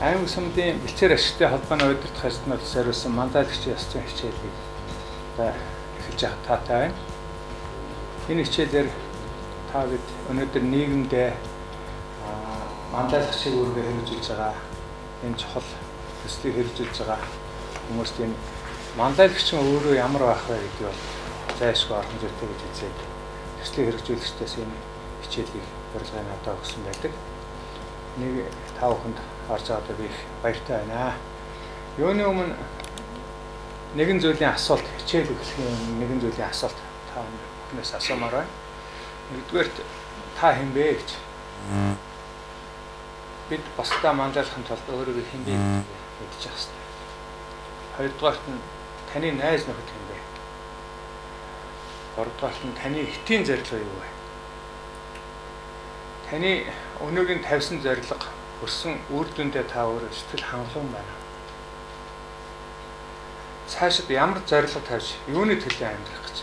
Аймаг сумдын бэлчээр ашигтай холбооны удирдах ажлыг зориулсан манлайлагчийн ёс зүйн хичээлийг эхэлж явах таатай байна. Энэ хичээлээр та бид өнөөдөр нийгэмдээ манлайлагчийг үүргээ хэрэгжүүлж байгаа энэ чухал төслийг хэрэгжүүлж байгаа хүмүүст энэ манлайлагч нь өөрөө ямар байх вэ гэдгийг бол зайлшгүй орхон зүйтэй гэж үзээд төслийг хэрэгжүүлэгчдээс энэ хичээлийг урилгын надад өгсөн байдаг. Нэг та бүхэнд харж байгаадаа би их баяртай байна. Юуны өмнө нэгэн зүйлийн асуулт хичээл өгөхийн нэгэн зүйлийн асуулт та бүхнээс асуумаар байна. Нэгдүгээрт та хэн бэ гэж. Бид бусдаа манлайлахын тулд өөрийгөө хэн бэ гэдгийг мэдчих хэрэгтэй. Хоёрдугаарт нь таны найз нөхөд хэн бэ? Гуравдугаарт нь таны хэтийн зорилго юу вэ? Таны өнөөгийн тавьсан зорилго хүрсэн үр дүндээ та өөрөө сэтгэл хангалуун байна. Цаашид ямар зорилго тавьж юуны төлөө амьдрах гэж.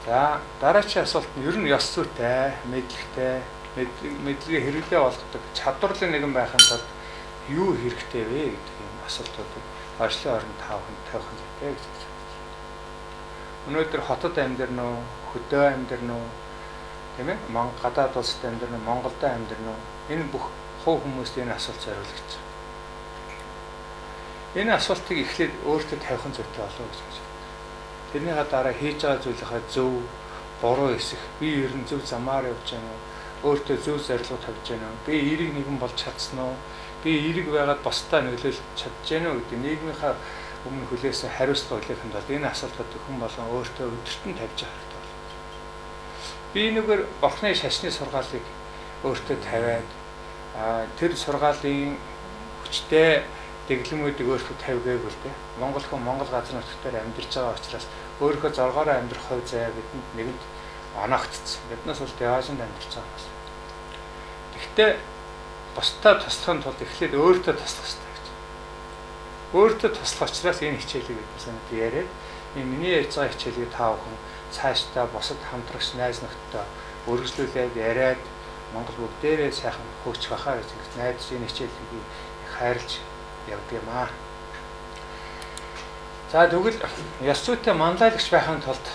За дараагийн асуулт нь ер нь ёс зүйтэй, мэдлэгтэй, мэдлэгээ хэрэглээ болгодог чадварлын нэгэн байхын тулд юу хэрэгтэй вэ гэдэг юм асуултуудыг орчлын оронд тавханд тавих хэрэгтэй гэж байна. Өнөөдөр хотод амьдрна уу, хөдөө амьдрна уу, тийм ээ? Гадаад улсад амьдрна уу, Монголд амьдрна уу? Энэ бүх хувь хүмүүст энэ асуулт зориулж байна. Энэ асуултыг эхлээд өөртөө тавих зүйтэй болов гэж байна. Тэрний дараа хийж байгаа зүйлийнхаа зөв, буруу эсэх, би ер нь зөв замаар явж байна уу? Өөртөө зөв зорилго тавьж байна уу? Би эерэг нэгэн болж чадсан уу? Би эерэг байгаад бусдаа нөлөөлж чадж байна уу гэдэг нийгмийнхаа өмнө хүлээсэн хариуцлага үлээхэд бол энэ асуултууд хүн болгон өөртөө өдөртөн тавьж байгаа хэрэгтэй байна. Би нэгээр Бурхны шашны сургаалыг өөртөө тавиад тэр сургаалын хүчтэй дэглэмүүдийг өөртөө тавьгээгүй л дээ. Монгол хүн Монгол газар нутгаар амьдарч байгаа учраас өөрийнхөө зоргоороо амьдрах хувь заяа бидэнд нэгэнд оногдсон. Биднээс бол деважинд амьдарч байгаа юм. Гэхдээ бусдаа туслахын тулд эхлээд өөртөө туслах хэрэгтэй. Өөртөө туслах учраас энэ хичээлийг санаад яриад энэ миний ярьж байгаа хичээлийг та бүхэн цаашдаа бусад хамтрагч найз нөхдөд өргөжлүүлээд яриад Монгол бүгдээрээ сайхан хөгжих байхаа гэж найдаж энэ хичээлийг хайрлж явдаг юм аа. За тэгвэл ёс зүйтэй манлайлагч байхын тулд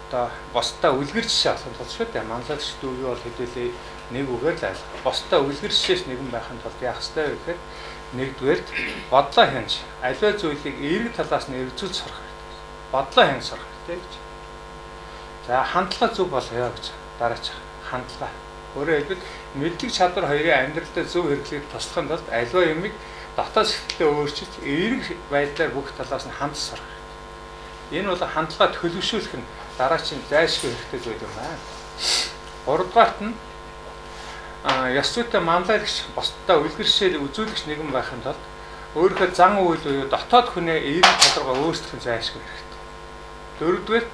одоо бусдаа үлгэр жишээ авах тул шүү дээ. Манлайлагч юу бол хэдүүлээ нэг үгээр л айлах. Бусдаа үлгэр жишээс нэгэн байхын тулд яах ёстой вэ гэхээр нэгдүгээрт бодлоо хянж аливаа зүйлийг эерэг талаас нь эргцүүлж сурах хэрэгтэй. Бодлоо хянж сурах хэрэгтэй гэж. За хандлага зөв болгоё гэж дараач хандлага. Өөрөөр хэлбэл мэдлэг чадвар хоёрын амьдралдаа зөв хэрэглэхэд туслахын тулд аливаа юмыг дотоод сэтгэлдээ өөрчилж эерэг байдлаар бүх талаас нь хандж сурах. Энэ бол хандлага төлөвшүүлэх нь дараачийн зайлшгүй хэрэгтэй зүйл юм байна. Гуравдугаарт нь ёс зүйтэй манлайлагч бусдаа үлгэр жишээ үзүүлэгч нэгэн байхын тулд өөрийнхөө зан үйл буюу дотоод хүнээ эерэг толгой өөрсдөх нь зайлшгүй хэрэгтэй. Дөрөвдүгээр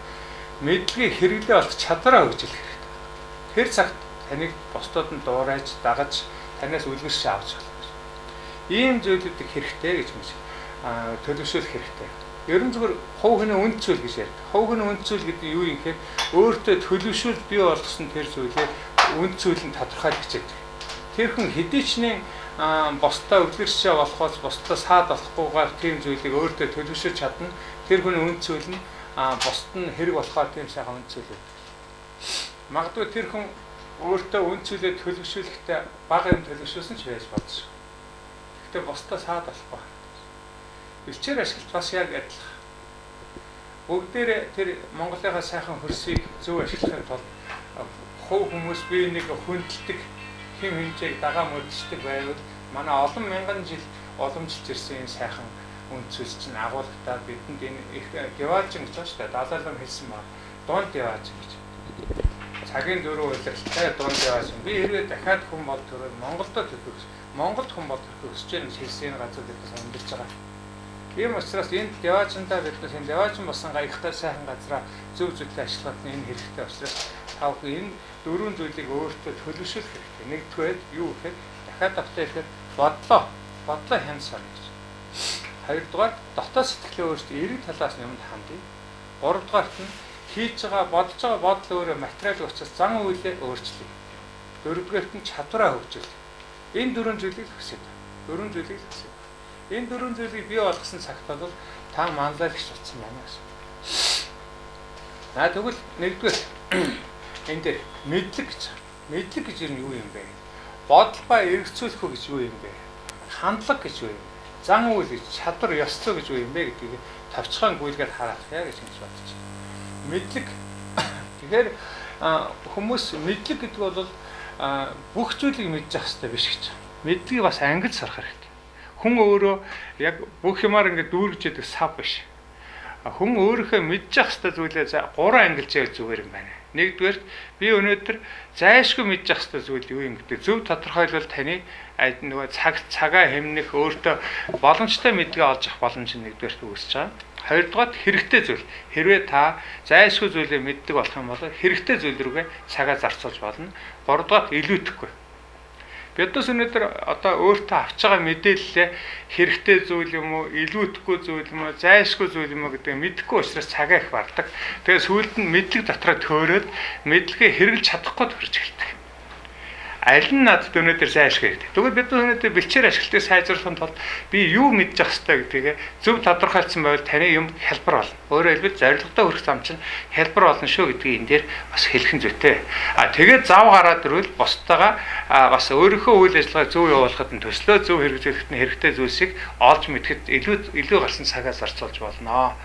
мэдлэгийг хэрэглээ болох чадвараа хөгжүүлэх хэрэгтэй. Тэр цагт таныг бусдад нь дуурайж, дагаж, танаас үлгэр жишээ авч болох. Ийм зүйлүүдийг хэрэгтэй гэж мэдээ. Төлөвшүүлэх хэрэгтэй. Ерөн зүгээр хувь хүний үнд зүйл гэж ярьдаг. Хувь хүний үнд зүйл гэдэг юу юм гэхээр өөртөө төлөвшүүл бий болгосон тэр зүйлээ үнд зүйл нь тодорхойлж хичээдэг. Тэр хүн хэдий ч нэг бусдаа үлгэр жишээ болохоос бусдаа саад болохгүйгээр тийм зүйлийг өөртөө төлөвшөж чадна. Тэр хүний үнд зүйл нь бусд нь хэрэг болохоор тийм сайхан үнд зүйл байдаг. Магадгүй тэр хүн өөртөө үнд зүйлээ төлөвшүүлэхдээ бага юм төлөвшүүлсэн ч байж болчих. Гэхдээ бусдаа саад болохгүй. Бэлчээр ашиглалт бас яг адилхан. Бүгдээрээ тэр Монголынхаа сайхан хөрсийг зөв ашиглахын тулд хувь хүмүүс бие нэг хүндэлдэг хэм хэмжээг дагаа мөрдөлдөг байвал манай олон мянган жил уламжилж ирсэн энэ сайхан үндсүүл чинь агуулгатаа бидэнд энэ их деважин гэж байна шүү дээ. Далайлан хэлсэн ба дунд деважин гэж. Цагийн дөрөв удирдлагатай дунд деважин. Би хэрвээ дахиад хүн бол төрөө Монголд төлөвлөж, Монголд хүн бол төлөвлөж чинь хэлсэн газруудаас амьдарч байгаа. Ийм учраас энэ деважиндаа биднээс энэ деважин болсон гайхалтай сайхан газраа зөв зөвлөж ажиллахад энэ хэрэгтэй учраас та бүхэн энэ дөрвөн зүйлийг өөртөө төлөвшүүлэх хэрэгтэй. Нэгдүгээр юу гэхээр дахиад давтаа ихээр бодлоо хянж сурах гэж. Хоёрдугаар дотоод сэтгэлээ өөртөө эерэг талаас нь юмд хандъя. Гуравдугаарт нь хийж байгаа бодож байгаа бодол өөрөө материал учраас зан үйлээ өөрчлөе. дөрөвдүгээрт нь чадвараа хөгжүүл. Энэ дөрвөн зүйлийг хүсэж байна. Дөрвөн зүйлийг хүсэж байна. Энэ дөрвөн зүйлийг бий болгосон цагт бол та манлайлагч болсон байна гэсэн. Тэгвэл нэгдүгээр энэ дээр мэдлэг гэж. Мэдлэг гэж юу юм бэ? Бодол ба эргэцүүлэх гэж юу юм бэ? Хандлага гэж юу юм бэ? Зан үйл гэж, чадвар, ёс зүй гэж юу юм бэ гэдгийг товчхон гүйлгээд харах яа гэж бодож байна. Мэдлэг. Тэгэхээр хүмүүс мэдлэг гэдэг бол бүх зүйлийг мэдчих хэрэгтэй биш гэж. Мэдлэгийг бас ангилж сурах хэрэгтэй. Хүн өөрөө яг бүх юмар ингэ дүүргэж яадаг сав биш. Хүн өөрийнхөө мэдчих хэвээр зүйлээ 3 ангилж яах зүгээр юм байна. Нэгдүгээр би өнөөдөр зайлшгүй мэдчих хэвээр зүйл юу юм гэдэг зөв тодорхойлвол таны нөгөө цагаа хэмнэх өөртөө боломжтой мэдлэгээ олж авах боломж нэгдүгээр үүсэж байгаа. Хоёрдугаар хэрэгтэй зүйл. Хэрвээ та зайлшгүй зүйлээ мэддэг болох юм бол хэрэгтэй зүйл рүүгээ цагаа зарцуулж болно. Гуравдугаар илүүтэхгүй. Биднес өнөөдөр одоо өөртөө авч байгаа мэдээлэлээ хэрэгтэй зүйл юм уу, илүүтэхгүй зүйл юм уу, зайлшгүй зүйл юм уу гэдэг мэдэхгүй учраас цагаа их бардаг. Тэгээд сүүлд нь мэдлэг дотроо төөрөөд мэдлэгээ хэрэглэж чадахгүй төрж эхэлдэг. Аль нь надад өнөөдөр зайлшгүй гэдэг. Тэгвэл бид өнөөдөр бэлчээр ашиглалтыг сайжруулахын тулд би юу мэдж явах хэрэгтэй гэдгийг зөв тодорхойлсон байвал таны юм хялбар болно. Өөрөөр хэлбэл зорилготой хүрэх зам чинь хялбар болно шүү гэдгийг энэ дээр бас хэлэх нь зүйтэй. Тэгээд зав гараад ирвэл бусдаагаа бас өөрийнхөө үйл ажиллагааг зөв явуулахад нь төслөө зөв хэрэгжүүлэхэд нь хэрэгтэй зүйлсийг олж мэдэхэд илүү гарсан цагаа зарцуулж болно.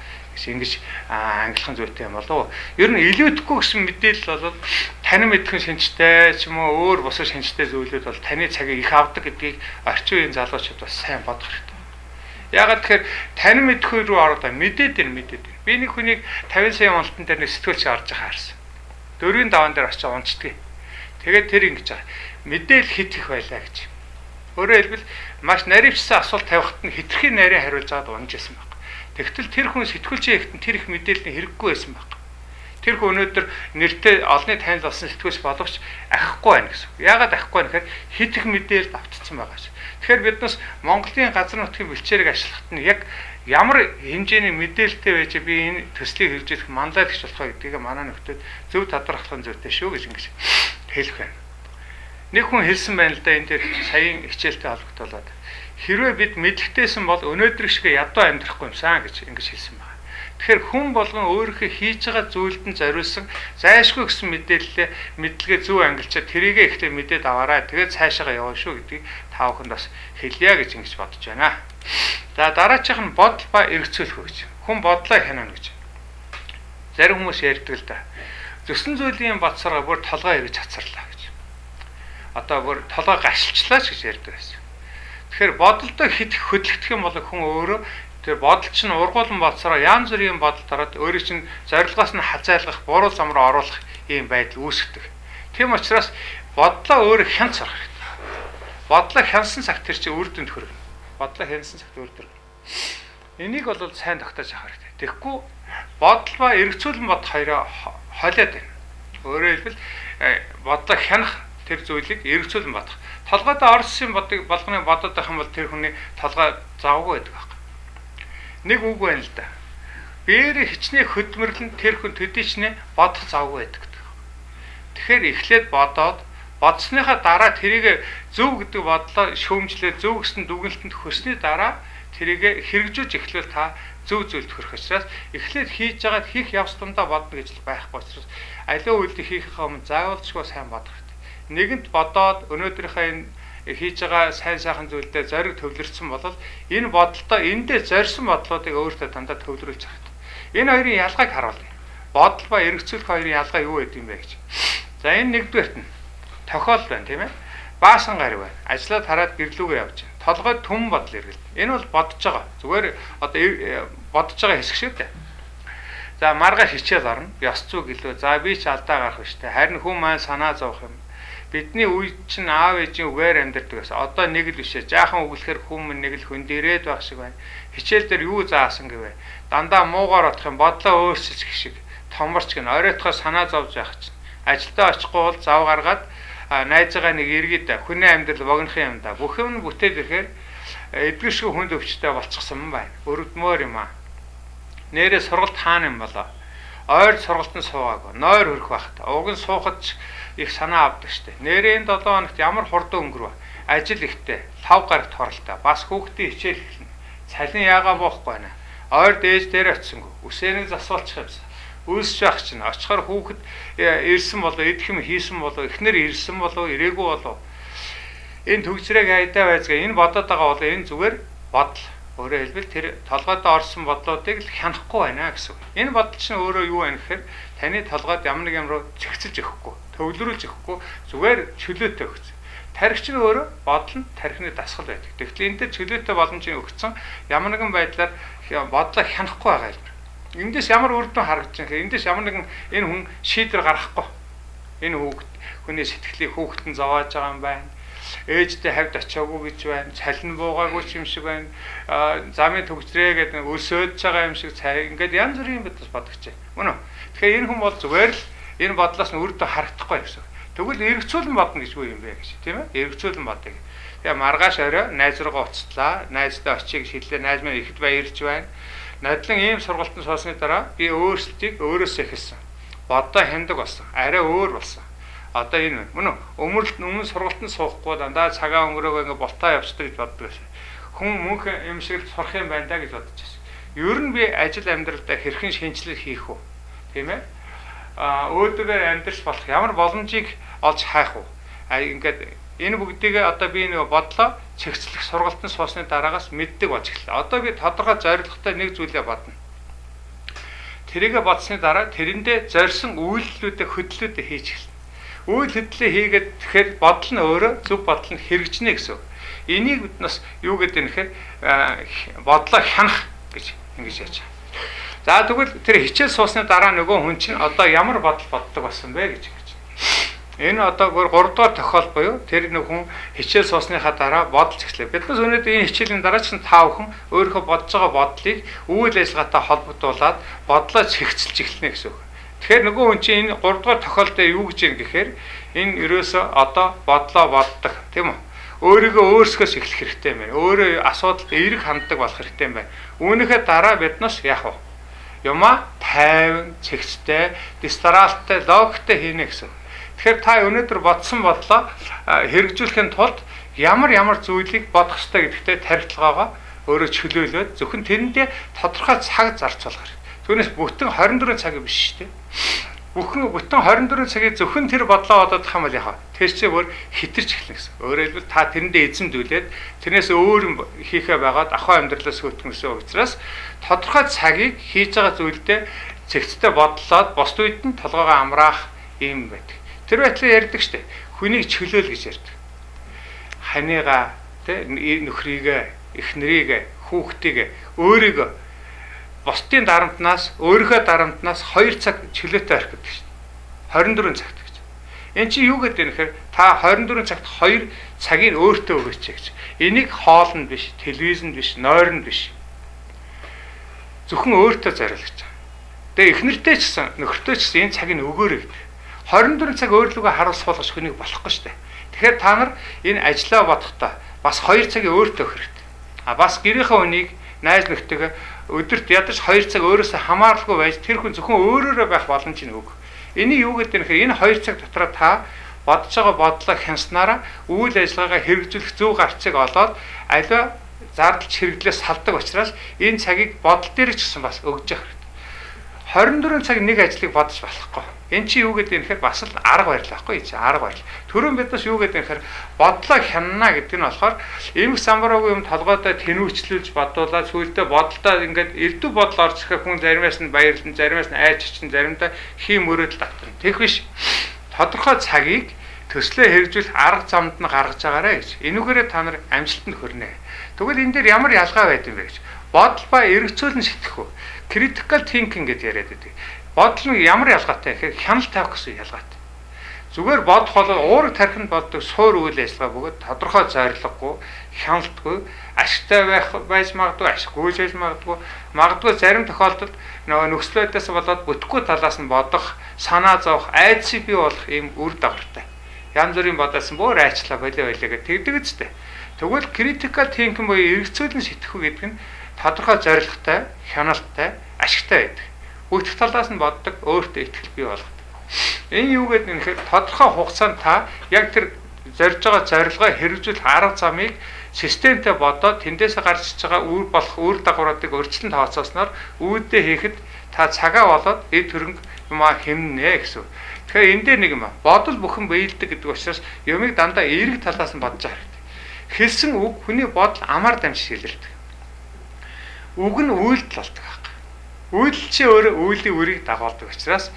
Ингэж ангилах зүйтэй юм болов уу? Ер нь илүүдэхгүй гэсэн мэдээлэл бол таны мэдхэн шинжтэй ч юм уу өөр бусад шинжтэй зүйлүүд бол таны цагийг их авдаг гэдгийг орчин үеийн залуучууд бас сайн бодох хэрэгтэй. Яагаад тэгэхээр таны мэдхүй рүү ороод мэдээд. Би нэг хүнийг 50 сая уналтан дээр нэг сэтгүүлч орж байгаа харсан. 4-ийн даван дээр очиж унцдаг. Тэгээд тэр ингэж байгаа. Мэдээл хит их байлаа гэж. Өөрөөр хэлбэл маш наривчсан асуулт тавихад нь хитрхийн нарийн хариулж аваад унжсэн байна. Тэгтэл тэр хүн сэтгүүлчийн ихтэн тэр их мэдээллийн хэрэггүй байсан баг. Тэр хүн өнөөдөр нэртэй олонний танил болсон сэтгүүлч боловч ахихгүй байна гэсэн. Яагаад ахихгүй вэ гэхээр хит их мэдээлэл автцсан байгаа ш. Тэгэхээр биднес Монголын газар нутгийн бэлчээрийг ашиглахад нь яг ямар хэмжээний мэдээлэлтэй байж би энэ төслийг хэрэгжүүлэх манлайлагч болох вэ гэдгийг манай нөхдөд зөв тодорхойлох зүйтэй шүү гэж ингэж хэлэх байна. Нэг хүн хэлсэн байна л да энэ дээр саяын хичээлтэй холбогдуулаад хэрвээ бид мэдлэгтэйсэн бол өнөөдөр шиг ядуу амьдрахгүй юмсан гэж ингэж хэлсэн байна. Тэгэхээр хүн болгон өөрийнхөө хийж байгаа зүйлд нь зориулсан зайлшгүй гэсэн мэдээлэлээ мэдлэгээ зөв ангилчаад тэрийгэ ихтэй мэдээд аваарай. Тэгээд цаашаага яваа шүү гэдгийг та бүхэнд бас хэлье гэж ингэж бодож байна. За дараачих нь бодол ба эргэцүүлэх гэж. Хүн бодлоо хянана гэж. Зарим хүмүүс ярьдаг л да. Зөксөн зүйлийн бацараа бүр толгой эргэж хацарлаа гэж. Одоо бүр толгой гашилчлаа гэж ярьдаг байсан. Тэгэхээр бодолдоо хит хөдлөгдөх юм бол хүн өөрөө тэр бодол чинь ургуулсан болцороо янз бүрийн бодол дараад өөрийг чинь зорилгоос нь хазайлгах, буруу зам руу оруулах ийм байдал үүсгдэг. Тийм учраас бодлоо өөрөө хянц сурах хэрэгтэй. Бодлоо хянсан цагт тэр чинь үр дүнд хүрнэ. Бодлоо хянсан цагт үр дүнд. Энийг бол сайн тогтоож авах хэрэгтэй. Тэгэхгүй бодол ба эргэцүүлэн бод хоёроо холиод байна. Өөрөөр хэлбэл бодлоо хянах тэр зүйлийг эргэцүүлэн бодох. Толгойдоо орсон бодыг болгоны бодоод байх юм бол тэр хүний толгой завгүй байдаг баг. Нэг үг байна л да. Биеэр хичнээн хөдөлмөрлөн тэр хүн төдийчнээ бодох завгүй байдаг гэдэг. Тэгэхээр эхлээд бодоод бодсныхаа дараа тэрийг зөв гэдэг бодлоо шүүмжлээ зөв гэсэн дүгнэлтэнд хүрсний дараа тэрийг хэрэгжүүлж эхлэвэл та зөв зүйлд хүрэх учраас эхлээд хийж байгаад хийх явц тундаа бодно гэж байхгүй учраас аливаа үйлдэл хийхээ өмнө заавалчгүй сайн бодох. Нэгэнт бодоод өнөөдрийнхээ энэ хийж байгаа сайн сайхан зүйлдээ зориг төвлөрсөн бол энэ бодолтой эндээ зорьсон бодлоодыг өөртөө дандаа төвлөрүүлж байгаа. Энэ хоёрын ялгааг харуулъя. Бодол ба эргэцүүлэх хоёрын ялгаа юу гэдэг юм бэ гэж. За энэ нэгдүгээрт нь тохиолдол байна тийм ээ. Баасан гариг байна. Ажлаад хараад гэрлүүгээ явж байна. Толгойд түмэн бодол эргэлт. Энэ бол бодож байгаа. Зүгээр одоо бодож байгаа хэсэг шүү дээ. За маргааш хичээл орно. Ёс зүй гэлөө. За би ч алдаа гарах штэ. Харин хүн маань санаа зовох юм. Бидний үе чинь аав ээжийн үгээр амьдардаг гэсэн. Одоо нэг л бишээ. Жаахан өглөхээр хүмүүс нэг л хүн дээрээд байх шиг байна. Хичээл дээр юу заасан гэвэ. Дандаа муугаар бодох юм, бодлоо өөрчилж гэх шиг. Томорч гэн оройтхоо санаа зовж байх чинь. Ажилдаа очихгүй бол зав гаргаад найзгаа нэг иргэд хүний амьдрал богинохын юм да. Бүх юм бүтээд ирэхээр эдгээр шиг хүнд өвчтэй болчихсон юм байна. Өргөдмөр юм аа. Нэрээ сургалт хаана юм болоо. Ойр сургалтанд суугаагүй. Нойр хөрөх багт. Уг нь суухад их санаа авдаг штэ. Нэрийн 7 хоногт ямар хурдан өнгөрөв. Ажил ихтэй, 5 гарагт хоролтой. Бас хүүхдийн хичээл эхэлнэ. Цалин яагаа боохгүй байна. Ойр дээж дээр очисонгүй. Үсэнийг засуулчих юмсан. Үйлсж явах чинь очихоор хүүхэд ирсэн болоо, идэх юм хийсэн болоо, эхнэр ирсэн болоо, ирээгүй болоо. Энэ төгсрэг айдаа байцгаа энэ бодоод байгаа бол энэ зүгээр бодол. Өөрөөр хэлбэл тэр толгойд орсон бодлуудыг л хянахгүй байна гэсэн үг. Энэ бодол чинь өөрөө юу вэ гэхээр таны толгойд ямар нэг юм руу цэгцэлж өгөхгүй, төвлөрүүлж өгөхгүй, зүгээр чөлөөтэй өгсөн. Тархич нь өөрөө бодол нь тархины дасгал байдаг. Тэгэхээр энэ дээр чөлөөтэй боломжийг өгсөн ямар нэгэн байдлаар бодлоо хянахгүй байгаа юм. Эндээс ямар үр дүн харагдаж байгаа юм. Эндээс ямар нэгэн энэ хүн шийдвэр гаргахгүй. Энэ хүний сэтгэлийг хүүхэд нь зовоож байгаа юм байна. Ээжтэй хавьд очиагүй гэж байна. Цалин буугаагүй юм шиг байна. Замын төгсрээ гэдэг өсөөж байгаа юм шиг ингээд янз бүрийн бодож бодогч. Мөн үү? Тэгэхээр энэ хүн бол зүгээр л энэ бодлоос нь үр дүн харагдахгүй гэсэн. Тэгвэл эргцүүлэн бодно гэж юу юм бэ гэж, тийм ээ? Эргцүүлэн бодъё. Тэгээ маргааш орой найз руугаа уцтлаа. Найзтай очиг шиллээ. Найз минь ихэд баярж байна. Надлан ийм сургалтын суусны дараа би өөрсдийг өөрөөсөө ихэлсэн. Бодоо хяндаг болсон. Арай өөр болсон. Одоо энэ мөн үү? Өмнө сургалтанд суухгүй дандаа цагаа өнгөрөөгөө ингээ болтоо явчихдаг гэж боддог байсан. Хүн мөнх юм шиг л сурах юм байна да гэж бодож байсан. Ер нь би ажил амьдралдаа хэрхэн шинжилгээ хийх вэ? Тийм ээ? Өөдөгөр амьдрах болох ямар боломжийг олж хайх вэ? Ингээд энэ бүгдийг одоо би нэг бодлоо чигцлэх сургалтын суусны дараагаас мэддэг болж эхэллээ. Одоо би тодорхой зорилготой нэг зүйлээ бодно. Тэрийгэ бодсны дараа тэрэндээ зорьсон үйлдэлүүдээ хөдлөлүүдээ хийж эхэлнэ. Үйл хөдлөлөө хийгээд тэгэхээр бодол нь өөрөө зөв бодол нь хэрэгжинэ гэсэн. Энийг бид нас юу гэдэг нь гэхээр бодлоо хянах гэж ингэж яаж. За тэгвэл тэр хичээл суусны дараа нөгөө хүн чинь одоо ямар бодол боддог болсон бэ гэж ингэж. Энэ одоо 3 дугаар тохиол буюу тэр нэг хүн хичээл суусныхаа дараа бодолж эхлэв. Биднээс өнөөдөр энэ хичээлийн дараа ч та бүхэн өөрийнхөө бодож байгаа бодлыг үйл ажиллагаатай холбогдуулаад бодлоо чигцэлж эхэлнэ гэсэн үг. Тэгэхээр нөгөө хүн чинь энэ 3 дугаар тохиолдолд юу гэж юм гэхээр энэ ерөөсөө одоо бодлоо боддог тийм үү? Өөрийгөө өөрсгөөс эхлэх хэрэгтэй юм байна. Өөрөө асуудалд эерэг ханддаг болох хэрэгтэй юм байна. Үүнийхээ дараа биднээс яах вэ? Юма тайван, чигцтэй, дистралттай, логиктэй хийнэ гэсэн. Тэгэхээр та өнөөдөр бодсон бодлоо хэрэгжүүлэхийн тулд ямар зүйлийг бодох ёстой гэдэгтээ тархилгаагаа өөрөө чөлөөлөөд зөвхөн тэрэндээ тодорхой цаг зарцуулах хэрэгтэй. Түүнээс бүтэн 24 цаг биш шүү дээ. Бүтэн 24 цагийг зөвхөн тэр бодлоо бодох юм бол яах вэ? Тэр чинь бүр хитэрч эхэлнэ гэсэн. Өөрөөр хэлбэл та тэрэндээ эзэмдүүлээд тэрнээс өөр юм хийхээ байгаад ахуй амьдралаас хөтгөн гэсэн учраас тодорхой цагийг хийж байгаа зүйлдээ зэгцтэй бодлоод бос үед нь толгоогоо амраах юм байдаг. Тэр байдлаар ярьдаг штэ. Хүнийг чөлөөл гэж ярьдаг. Ханыгаа, тэ нөхрийгээ, эхнэрийгээ, хүүхдийгээ, өөрийгөө бусдын дарамтнаас, өөрийнхөө дарамтнаас 2 цаг чөлөөтэй арих гэдэг штэ. 24 цагт гэж. Энд чи юу гэдэг вэ гэхээр та 24 цагт 2 цагийг өөртөө өгөөч гэж. Энийг хоолнд биш, телевизэнд биш, нойронд биш. Зөвхөн өөртөө зориулж байгаа. Тэгээ эхнэртэй ч гэсэн, нөхөртэй ч гэсэн энэ цагийг өгөөрэй гэдэг. 24 цаг өөрлөгөө харуулж суулгаж хүнийг болохгүй шүү дээ. Тэгэхээр та нар энэ ажлаа бодохдоо бас 2 цагийг өөртөө өгөх хэрэгтэй. Бас гэрийнхээ хүнийг найз нөхдөйгөө өдөрт ядаж 2 цаг өөрөөсөө хамааралгүй байж тэр хүн зөвхөн өөрөөрөө байх боломжийг өг. Энийг юу гэдэг вэ? Энэ 2 цаг дотор та бодож байгаа бодлоо хянснараа үйл ажиллагаагаа хэрэгжүүлэх зөв гарцыг олоод аливаа зардалч хэрэглээс салдаг учраас энэ цагийг бодол дээр ч гэсэн бас өгж явах хэрэгтэй. 24 цаг нэг ажлыг бодож болохгүй. Энд чи юу гэдэг юм гэхээр бас л арга барил байхгүй чи арга барил. Төрөн биднес юу гэдэг юм гэхээр бодлоо хянана гэдэг нь болохоор эмх самбараагүй юм толгойдоо тэнүүчлүүлж бодуулаад сүйдээ бодолдоо ингээд элдв бодол орж ирэхэд хүн заримаас нь баярлан, заримаас нь айж чинь, заримдаа хий мөрөөдөл татна. Тэгэх биш. Тодорхой цагийг төслөө хэрэгжүүлэх арга замд нь гаргаж агаарэ гэж. Энүүгээрээ та нар амжилтанд хүрнэ. Тэгвэл энэ дээр ямар ялгаа байд юм бэ гэж. Бодол ба эргцүүлэн сэтгэх үү? Critical thinking гэж яриад байдаг. Бодол нь ямар ялгаатай гэхээр хяналт тавих гэсэн ялгаатай. Зүгээр бодох бол уурэг тархинд боддог суур үйл ажиллагаа бөгөөд тодорхой зорилгогүй, хяналтгүй, ашигтай байж магадгүй, ашиггүй байж магадгүй зарим тохиолдолд нөхцлөөдөөс болоод бүтэхгүй талаас нь бодох, санаа зовох, айдсыг бий болох ийм үр дагавартай. Янз бүрийн бодосон бүр айчлаа болоо гэж тэгдэг үстэй. Тэгвэл critical thinking буюу эргцүүлэн сэтгэх үү гэдэг нь тодорхой зорилготой, хяналттай, ашигтай байдаг. Бүх талаас нь боддог, өөртөө итгэл бий болгодог. Энэ юу гэдэг нь тэгэхээр тодорхой хугацаанд та яг тэр зорж байгаа зорилгоо хэрэгжүүлэх арга замыг системтэй бодоод тэндээсээ гарч иж байгаа үр болох үр дагавруудыг өрчлөн тооцоосноор үүдээ хийхэд та цагаа болоод эд хөрөнгө юмаа хэмнэ гэсэн. Тэгэхээр энэ дээр нэг юм бодол бүхэн биелдэг гэдэг учраас юмыг дандаа эерэг талаас нь бодож байгаа хэрэгтэй. Хэлсэн үг хүний бодол амаар дамжиж илэрдэг. Үг нь үйлдэл болдог байхгүй. Үйлдэл чи өөрөө үйлийн үрийг дагуулдаг учраас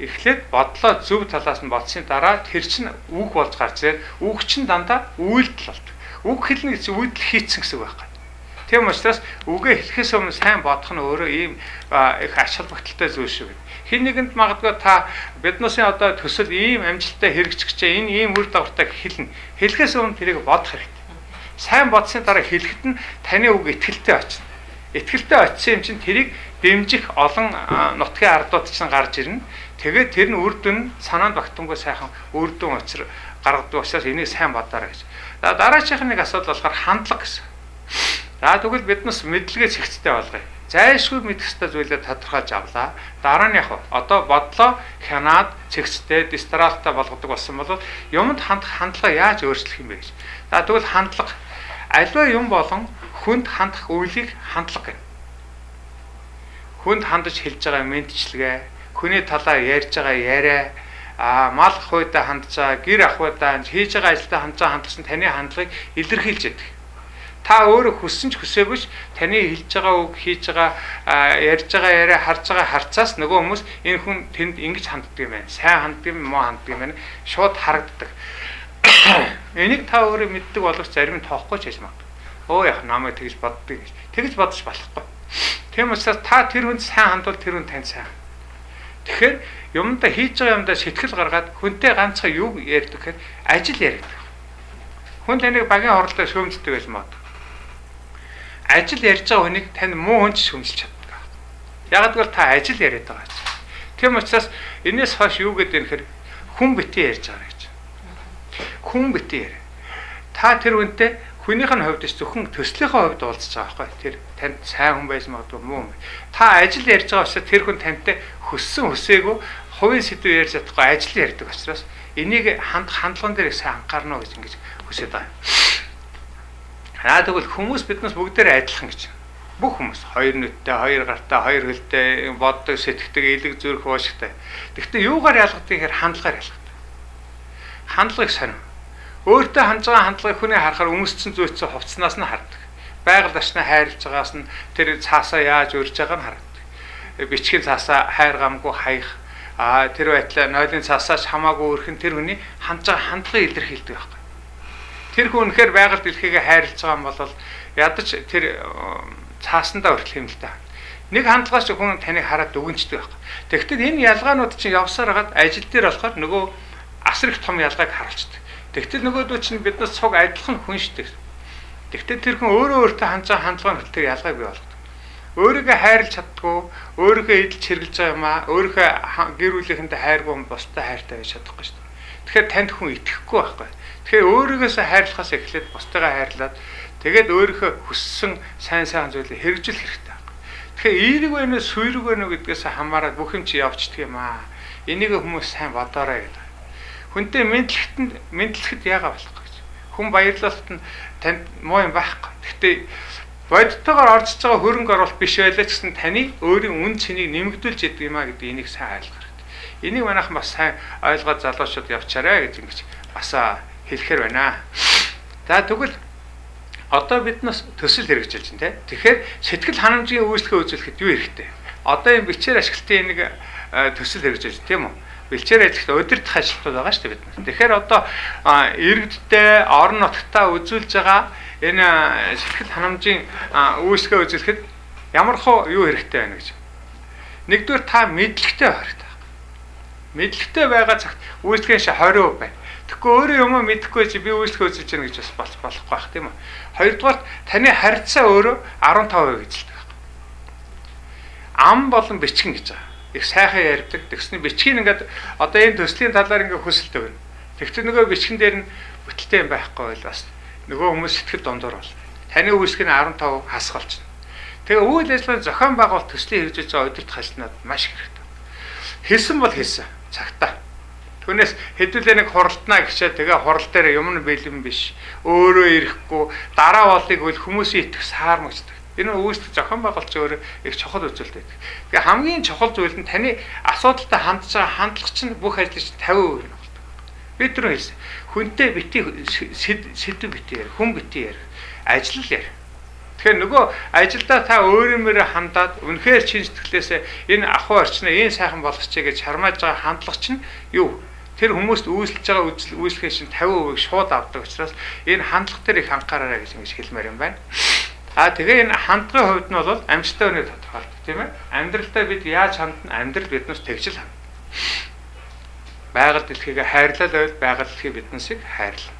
эхлээд бодлоо зөв талаас нь бодсны дараа тэр чинь үг болж гарч ирээд үг чинь дандаа үйлдэл болдог. Үг хэлнэ гэж үйлдэл хийцэн гэсэн үг байхгүй. Тийм учраас үгээ хэлэхээс өмнө сайн бодох нь өөрөө ийм их ач холбогдолтой зүйл шүү. Хин нэгэнд магадгүй та биднээсээ одоо төсөл ийм амжилттай хэрэгжчихжээ энэ ийм үр дагавартай хэлнэ. Хэлэхээс өмнө тэрийг бодох хэрэгтэй. Сайн бодсны дараа хэлэхэд нь таны үг итгэлтэй очино. Итгэлтэй очисон юм чинь тэрийг дэмжих олон нутгийн ардууд чинь гарч ирнэ. Тэгээд тэр нь үр дүн санаанд багтангүй сайхан үр дүн учир гаргадаг учраас энийг сайн бодоорой гэж. Дараагийн нэг асуудал болохоор хандлага гэсэн. За тэгвэл биднес мэдлэгээ зэгцтэй болгоё. Зайлшгүй мэдэх ёстой зүйлээ тодорхойлж авлаа. Дараа нь яг одоо бодлоо хянаад зэгцтэй дистралтай болгодог болсон бол юмд хандлага яаж өөрчлөх юм бэ гэж. За тэгвэл хандлага аливаа юм болон хүнд хандах үйлийг хандлага гэнэ. Хүнд хандаж хэлж байгаа мэдчилгээ, хүний талаар ярьж байгаа яриа, мал ахуйдаа хандж байгаа, гэр ахуйдаа хийж байгаа ажилдаа хандж байгаа хандлагч нь таны хандлагыг илэрхийлж яадаг. Та өөрөө хүссэн ч хүсээгүй ч таны хэлж байгаа үг, хийж байгаа, ярьж байгаа яриа, харж байгаа харцаас нөгөө хүмүүс энэ хүн тэнд ингэж ханддаг юм байна. Сайн ханддаг юм, муу ханддаг юм байна. Шууд харагддаг. Энийг та өөрөө мэддэг боловч зарим нь тоохгүй ч хийж магадгүй. Өө яг намайг тэгж боддог гэж. Тэгж бодож болохгүй. Тийм учраас та тэр хүнд сайн хандвал тэр хүн танд сайн. Тэгэхээр юмдаа хийж байгаа юмдаа сэтгэл гаргаад хүнтэй ганцхан юу ярьдаг гэхээр ажил ярьдаг. Хүн таныг багийн хорлолтой шөөмжлөдөг гэж магадгүй. Ажил ярьж байгаа хүнийг тань муу хүн ч шөмжилж чаддаг. Яг гэвэл та ажил яриад байгаа гэж. Тийм учраас энэс хойш юу гэдэг юм хэрэг хүн битгий ярьж байгаа гэж. Хүн битгий яар. Та тэр хүнтэй хүнийх нь хувьд зөвхөн төслийнхээ хувьд уулзж байгаа байхгүй. Тэр танд сайн хүн байж магадгүй муу хүн. Та ажил ярьж байгаа учраас тэр хүн тантай хүссэн хүсээгүй хувийн сэдв ярьж чадахгүй ажил ярьдаг учраас энийг хандлаган дээр сайн анхаарна гэж ингэж хүсэж байгаа. Тэгвэл хүмүүс биднээс бүгдээр адилхан гэж. Бүх хүмүүс хоёр нүдтэй, хоёр гартай, хоёр хөлтэй, боддог, сэтгэдэг, элэг зүрх уушигтай. Гэхдээ юугаар ялгадаг гэхээр хандлагаар ялгадаг. Хандлагыг сонир. Өөртөө хандж байгаа хандлагыг хүний харахаар өмсцэн зүйцсэн хувцснаас нь хардаг. Байгаль орчноо хайрлаж байгаас нь тэр цаасаа яаж өрж байгааг нь хардаг. Бичгийн цаасаа хайр гамгүй хаях, тэр байтлаа нойлын цаасаач хамаагүй өрхөн тэр хүний хандж байгаа хандлагыг илэрхийлдэг байхгүй. Тэр хүн үнэхээр байгаль дэлхийгээ хайрлаж байгаа юм бол ядаж тэр цаасандаа хүртэл хэмнэлтэй. Нэг хандлагаас хүн таныг хараад дүгнждэг байхгүй. Тэгэхдээ энэ ялгаанууд чинь явсаар хагаад ажил дээр болохоор нөгөө асар их том ялгааг харуулцдаг. Тэгтэл нөгөөдөө чинь биднээс цуг адилхан хүн шүү дээ. Тэгтэл тэр хүн өөрөө өөртөө хандж байгаа хандлагын хүртэл тэр ялгааг бий болгодог. Өөрийгөө хайрлаж чаддгүй, өөрийгөө эдэлж хэрглэж байгаа юм аа, өөрийнхөө гэр бүлийнхэндээ хайргүй бусдад хайртай байж чадахгүй шүү дээ. Тэгэхээр танд хүн итгэхгүй байхгүй. Тэгэхээр өөрийгөөс хайрлахаас эхлээд бусдыгаа хайрлаад тэгээд өөрийнхөө хүссэн сайн зүйлийг хэрэгжүүлэх хэрэгтэй байхгүй. Тэгэхээр эерэг байна уу, сүйрэг байна уу гэдгээс хамаараад бүх юм чи явждаг юм аа. Энийг хүмүүс сайн бодоорой гэдэг. Хүнтэй мэдлэхэд яагаад болохгүй гэж. Хүн баярлалт нь танд муу юм байхгүй. Гэхдээ бодтойгоор орж байгаа хөрөнгө оруулалт биш байлаа ч гэсэн таны өөрийн үн цэнийг нэмэгдүүлж яадаг юм а гэдэг энийг сайн ойлгох хэрэгтэй. Энийг манайхан бас сайн ойлгоод залуучууд явчаарай гэж ингэж бас хэлэхэр байна. За тэгвэл одоо биднээс төсөл хэрэгжүүлж байна те. Тэгэхээр сэтгэл ханамжийн үйлчлэгээ үзүүлэхэд юу хэрэгтэй? Одоо энэ бичээр ашиглалтын нэг төсөл хэрэгжүүлж байна тийм үү? Бэлчээр ажиллахад удирдах ажилтнууд байгаа шүү дээ бид. Тэгэхээр одоо иргэдтэй орон нутгатаа үзүүлж байгаа энэ сэтгэл ханамжийн үйлчлэгээ үзүүлэхэд ямар хөө юу хэрэгтэй байна гэж. Нэгдүгээр та мэдлэгтэй байх хэрэгтэй. Мэдлэгтэй байгаа цагт үйлчлэгийн ши 20% байна. Тэгэхгүй өөрөө юм мэдэхгүй чи би үйлчлэгээ үзүүлж байна гэж бас болохгүй байх тийм үү. Хоёрдугаар таны харьцаа өөрөө 15% гэж л байгаа. Ам болон бичгэн гэж байгаа. Их сайхан ярьдаг. Тэгсний бичгийг ингээд одоо энэ төслийн талаар ингээд хөсөлтөө байна. Тэгтээ нөгөө бичгэн дээр нь бүтэлтэй юм байхгүй бол бас нөгөө хүмүүс сэтгэл дундуур бол. Таны үйлчлэг нь 15 хасгалж байна. Тэгээ үйл ажиллагааны зохион байгуулалт төслийн хэрэгжиж байгаа удирдах ажилтнууд маш их хэрэгтэй. Хэлсэн бол хэлсэн. Цагтаа. Түүнээс хэдүүлээ нэг хуралдана гэчээ тэгээ хурал дээр юм бэлэн биш. Өөрөө ирэхгүй дараа болыг үл хүмүүсийн итгэх саар мөчдөг. Энэ үүсдэг зохион байгуулалт өөрөө их чухал үзүүлэлт байдаг. Тэгээ хамгийн чухал зүйл нь таны асуудалтай хандж байгаа хандлага чинь бүх ажлыг 50% нь болдог. Би түрүү хэлсэн. Хүнтэй бити сэдв бити яар, хүн бити яар, ажиллал яар. Тэгэхээр нөгөө ажилдаа та өөрөмөрөө хандаад үнэхээр чин сэтгэлээсээ энэ ахуй орчноо энэ сайхан болгочихъя гэж чармааж байгаа хандлага чинь юу? Тэр хүмүүст үйлчлж байгаа үйлчлэгээ чинь 50% шууд авдаг учраас энэ хандлага дээр их анхаараарай гэж ингэж хэлмээр юм байна. Тэгээ энэ хандлагын хувьд нь бол амжилттай өнөө тодорхойлдог тийм ээ. Амьдралдаа бид яаж хандна? Амьдрал биднээс тэгжил хандна. Байгаль дэлхийгээ хайрлал байвал байгаль дэлхий биднээсийг хайрлаа.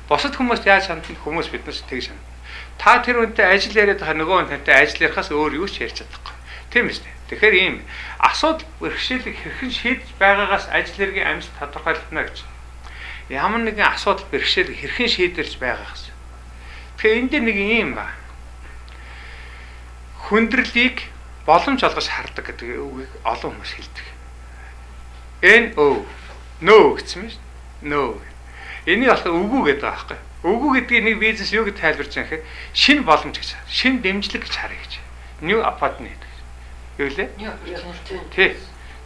Бусад хүмүүст яаж хандна? Хүмүүс биднээс тэгж хандна. Та тэр үнтэй ажил яриад байгаа нөгөө хүнтэй ажил ярихаас өөр юу ч ярьж чадахгүй. Тийм ээ. Тэгэхээр ийм асуудал бэрхшээлийг хэрхэн шийдэж байгаагаас ажил хэргийн амжилт тодорхойлогдно гэж. Ямар нэгэн асуудал бэрхшээлийг хэрхэн шийдэлж байгаагаас. Тэгэхээр энд дээр нэг юм ба. Хүндрэлийг боломж олгож хардаг гэдэг үгийг олон хүмүүс хэлдэг. No гэсэн юм шүү. No. Энийг болохоор үгүй гэдэг байгаа байхгүй. Үгүй гэдгийг нэг бизнес юу гэж тайлбарж байгаа гэхээр шинэ боломж гэж, шинэ дэмжлэг гэж харъя гэж. New opportunity гэж. Юу лээ? Тий.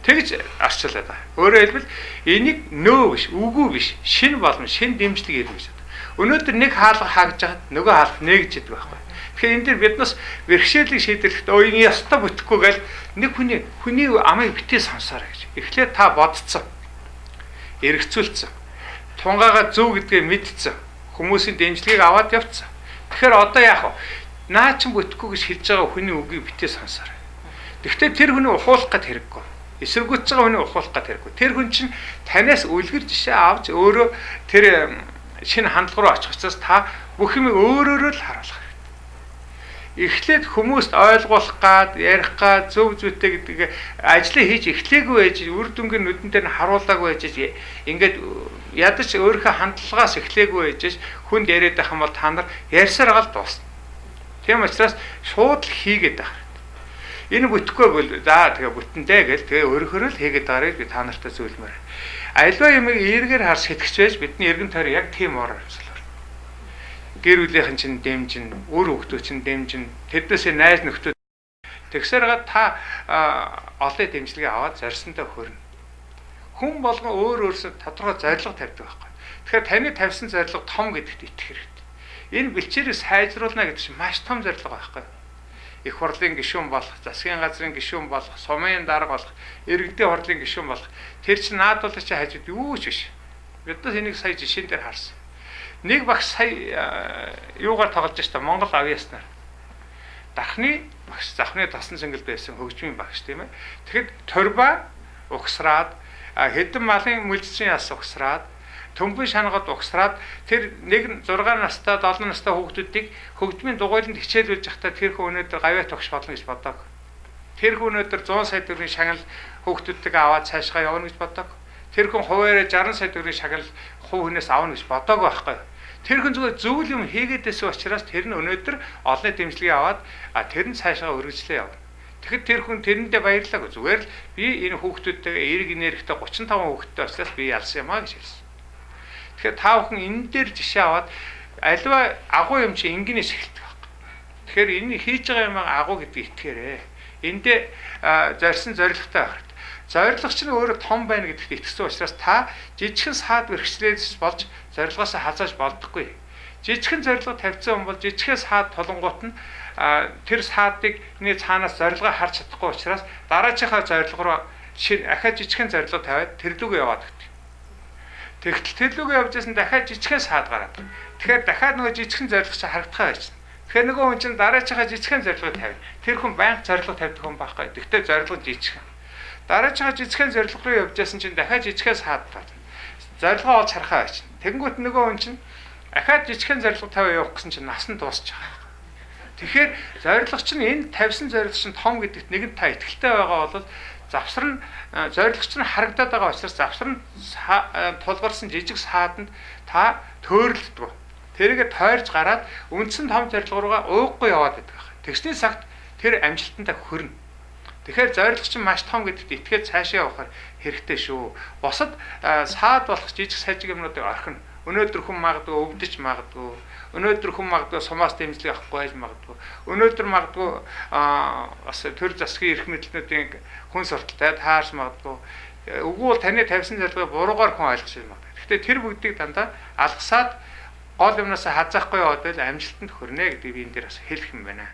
Тэгж арчлаад байгаа. Өөрөөр хэлбэл энийг no биш, үгүй биш, шинэ боломж, шинэ дэмжлэг ирнэ гэж. Өнөөдөр нэг хаалга хаагдж байгаад нөгөө хаалга нэгж идэг байхгүй. Тэгэхээр энэ дэр биднээс бэрхшээлийг шийдэхэд энэ ястаа бүтэхгүй гэл нэг хүний амыг битээ сонсоорой гэж. Эхлээд та бодцсон. Эргэцүүлсэн. Тунгаага зөв гэдгээ мэдсэн. Хүмүүсийн дэмжлэгийг аваад явцсан. Тэгэхээр одоо яах вэ? Наа чин бүтэхгүй гэж хэлж байгаа хүний үгийг битээ сонсоорой. Гэхдээ тэр хүний ухуулах гэт хэрэггүй. Эсэргүүцэж байгаа хүний ухуулах гэт хэрэггүй. Тэр хүн чинь танаас үлгэр жишээ авч өөрөө тэр шинэ хандлага руу очих учраас та бүх юмыг өөрөөрөө л харуулах. Эхлээд хүмүүст ойлгуулах гад, ярих гад, зөв зүйтэй гэдэг ажлыг хийж эхлээгүй байж, үр дүнгийн нүдэн дээр нь харуулаагүй байж, ингээд ядаж өөрийнхөө хандлагаас эхлээгүй байж, хүнд яриад байх юм бол та нар ярьсаар гал дуусна. Тийм учраас шууд л хийгээд байх. Энэ бүтэхгүй бол за тэгээ бүтэндээ гэл тэгээ өөрөөрөө л хийгээд байгаарыг би та нартай зөвлөмөр. Альва юмыг эргээр харж сэтгэж байж бидний эргэн тойрон яг тийм ороо юмсалаар. Гэр бүлийнхэн чинь дэмжин, үр хөвгтөө чинь дэмжин, тэднээсээ найз нөхдөд тэгсээр та олон дэмжлэгийг аваад зорьсондоо хөрнө. Хүн болгон өөрөөсөө тодорхой зорилго тавьдаг байхгүй. Тэгэхээр таны тавьсан зорилго том гэдэгт итгэх хэрэгтэй. Энэ бэлчээрийг сайжруулна гэдэг чинь маш том зорилго байхгүй. Их хурлын гишүүн болох, засгийн газрын гишүүн болох, сумын дарга болох, иргэдийн хурлын гишүүн болох. Тэр чинь наадуулах чи хажууд юу ч биш. Биднээс энийг сая жишээн дээр харсан. Нэг багш сая юугаар тоглож штэ Монгол авьяаснаар. Дахны багш, завхны тасн цэнгэл байсан хөгжмийн багш тийм ээ. Тэгэхэд торба угсраад хэдэн малын мөлжчин яс угсраад төмбөний шангад угсраад тэр нэг 6 настай 7 настай хүүхдүүдийг хөгжмийн дугуйланд хичээлүүлж явахдаа тэр хүн өнөөдөр гавьяа тогш болно гэж бодог. Тэр хүн өнөөдөр 100 сая төгрөгийн шагнал хүүхдүүдтэйг аваад цаашгаа явна гэж бодог. Тэр хүн хуваараа 60 сая төгрөгийн шагнал хувь хүнээс авна гэж бодог байхгүй. Тэр хүн зүгээр зөвл юм хийгээдээс учраас тэр нь өнөөдөр олонний дэмжлэгийг аваад тэр нь цаашаа өргөжлөө явна. Тэгэхэд тэр хүн тэрэндээ баярлаагүй. Зүгээр л би энэ хүүхдүүдтэйгээ эерэг энергитэй 35 хүүхэдтэй очлаас би ялсан юм аа гэж хэлсэн. Тэгэхээр та бүхэн энэ дээр жишээ аваад альва агуу юм чи ингэнээс эхэлдэг байхгүй. Тэгэхээр энэ хийж байгаа юм агуу гэдгийг итгээрэй. Эндээ зорьсон зорилготой байх. Зорилго чинь өөрөө том байна гэдэгт итгэсэн учраас та жижигхэн саад бэрхшээлээс болж зорилгоосоо хазааж болдоггүй. Жижигхэн зорилго тавьсан хүн бол жижигхэн саад тулангуут нь тэр саадыг цаанаас зорилгоо харж чадахгүй учраас дараачихаа зорилго руу ахаад жижигхэн зорилго тавиад тэр лүгөө яваад өгдөг. Тэгтэл тэр лүгөө явж байсан дахиад жижигхэн саад гараад. Тэгэхээр дахиад нөгөө жижигхэн зорилго чинь харагдахаа байцсан. Тэгэхээр нөгөө хүн чинь дараачихаа жижигхэн зорилго тавина. Тэр хүн байнга зорилго тавьдаг хүн байхгүй. Тэгтээ зорилго жижигхэн. Дараачихаа жижигхэн зорилго руу явж байсан чинь дахиад жижигхэн саад байна. Зорилгоо олж харахаа байцсан. Тэгэнгүүт нөгөө хүн чинь ахаад жижигхэн зорилго тавиа явах гэсэн чинь нас нь дуусч байгаа. Тэгэхээр зорилго чинь энэ тавьсан зорилго чинь том гэдэгт нэгэн та итгэлтэй байгаа бол завсар нь зорилго чинь харагдаад байгаа учраас завсар нь тулгарсан жижиг сааданд та төөрөлдөг. Тэрийгэ тойрж гараад үндсэн том зорилго руугаа ууггүй яваад байдаг. Тэгсний цагт тэр амжилтандаа хүрнэ. Тэгэхээр зорилго чинь маш том гэдэгт итгээд цаашаа явахаар хэрэгтэй шүү. Босод саад болох жижиг сажиг юмнуудыг орхино. Өнөөдөр хүн магадгүй өвдөж магадгүй. Өнөөдөр хүн магадгүй сумаас дэмжлэг авахгүй байж магадгүй. Өнөөдөр магадгүй бас төр засгийн эрх мэдлэлтнүүдийн хүн сурталтай таарч магадгүй. Үгүй бол таны тавьсан зорилгыг буруугаар хүн ойлгож байна. Гэхдээ тэр бүгдийг дандаа алгасаад гол юмнаас хазаахгүй яваад байл амжилтанд хүрнэ гэдэг би энэ дээр бас хэлэх юм байна.